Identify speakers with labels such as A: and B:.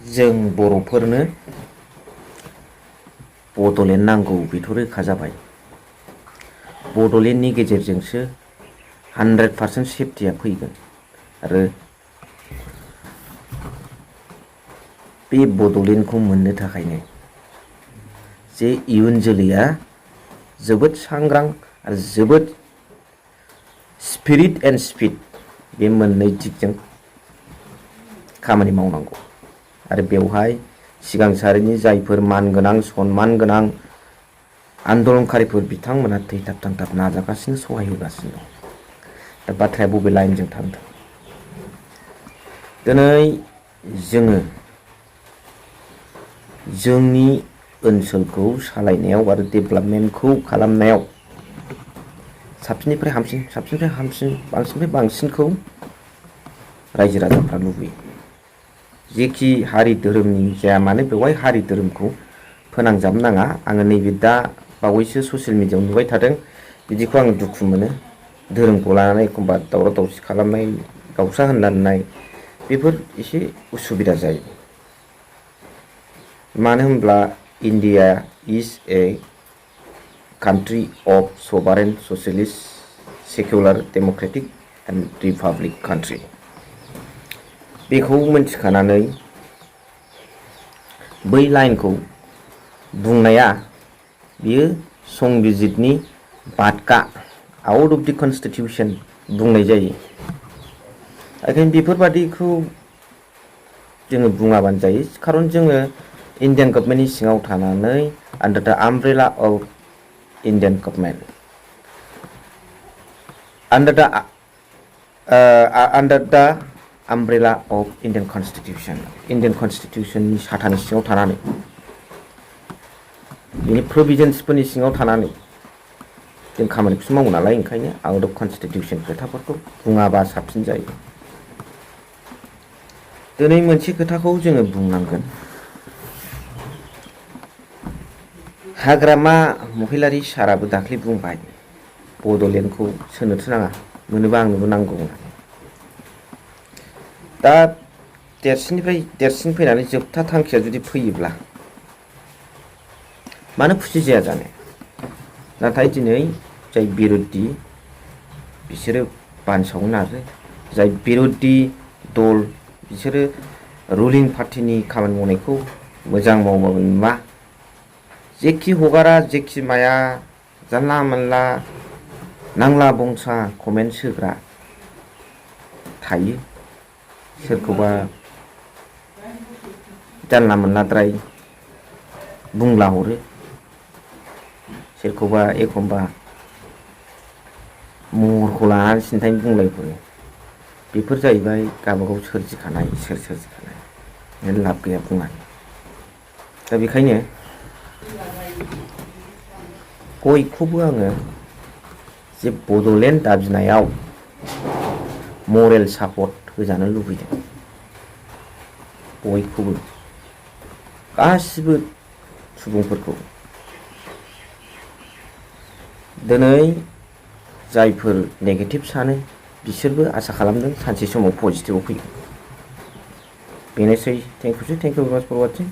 A: जों बर'फोरनो बड'लेण्ड नांगौ बेथ' रोखा जाबाय। बड'लेण्डनि गेजेरजोंसो 100% सेफटिया फैगोन आरो बे बड'लेण्डखौ मोननो थाखायनो जे इयुन जोलैया जोबोद सांग्रां आरो जोबोद स्पिरिट एन्ड स्पिड बे मोननै दिगजों खामानि मावनांगौ आरो बेवहाय सिगां सारिनि जायफोर मानगोनां सनमान गोनां आन्दलनकारिफोर बिथांमोना थैथाब थांथाब नाजागासिनो सहाय होगासिनो दं। दा बाथ्राया बबे लाइनजों थांदों? दिनै जोङो जोंनि ओनसोलखौ सालायनायाव आरो डेभेलपमेन्टखौ खालामनायाव साबसिननिफ्राय हामसिन बांसिननिफ्राय बांसिनखौ रायजो राजाफ्रा लुबैयो। जेखि हारि धोरोमनि जाया मानो बेवहाय हारि धोरोमखौ फोनांजाबनो नाङा। आङो नैबे दा बावैसो ससियेल मिडियायाव नुबाय थादों, बिदिखौ आं दुखु मोनो। धोरोमखौ लानानै एखमबा दावराव दावसि खालामनाय, गावसा होनलायनाय बेफोर एसे उसुबिदा जायो। मानो होनब्ला India is a country of sovereign socialist secular democratic and republic country. बेखौ मोनथिखानानै बै लाइनखौ बुंनाया बियो संबिजितनि बादगा आउट अफ दि कनस्टिटिउसन बुंनाय जायो। ओंखायनो बेफोरबादिखौ जोङो बुङाबानो जायो। खारन जोङो इण्डियान गभर्नमेन्टनि सिङाव थानानै आन्डार द आमब्रेला अफ इण्डियान गभर्नमेन्ट आन्डार द आमब्रेला अफ इण्डियान कनस्टिटिउसननि साथानि सिङाव थानानै, बिनि प्रभिजन्सफोरनि सिङाव थानानै जों खामानिखौसो मावो नालाय, ओंखायनो आउट अफ कनस्टिटिउसन खोथाफोरखौ बुङाबा साबसिन जायो। दिनै मोनसे खोथाखौ जोङो बुंनांगोन, हाग्रामा महिलारि साराबो दाख्लै बुंबाय बड'लेण्डखौ सोनोथो नाङा, मोनोबा आंनोबो नांगौ होननानै। दा देरसिननिफ्राय देरसिन फैनानै जोबथा थांखिया जुदि फैयोब्ला मानो खुसि जाया जानो? नाथाय दिनै जाय बिर'धि बिसोरो बानसावनो नारो, जाय बिर'धि दल बिसोरो रुलिं पार्टिनि खामानि मावनायखौ मोजां मावबाबो नुवा। जेखि हगारा जेखि माया जानला मोनला नांला बंसा कमेन्टस होग्रा थायो। सोरखौबा जानला मोनलाद्राय बुंला हरो, सोरखौबा एखमबा महरखौ लानानै सिन्थाय बुंलायहरो। बेफोर जाहैबाय गावबागाव सोरजिखानाय, इसोर सोरजिखानाय, लाब गैया बुंनानै। दा बेखायनो बयखौबो आङो जे बड'लेण्ड दाबिनायाव मरेल सापर्ट होजानो लुबैदों। बयखौबो, गासिबो सुबुंफोरखौ। दिनै जायफोर नेगेटिभ सानो बिसोरबो आसा खालामदों सानसे समाव पजिटिभआव फैगोन। बेनोसै। थेंक इउ भेरि माच फर वाचिं।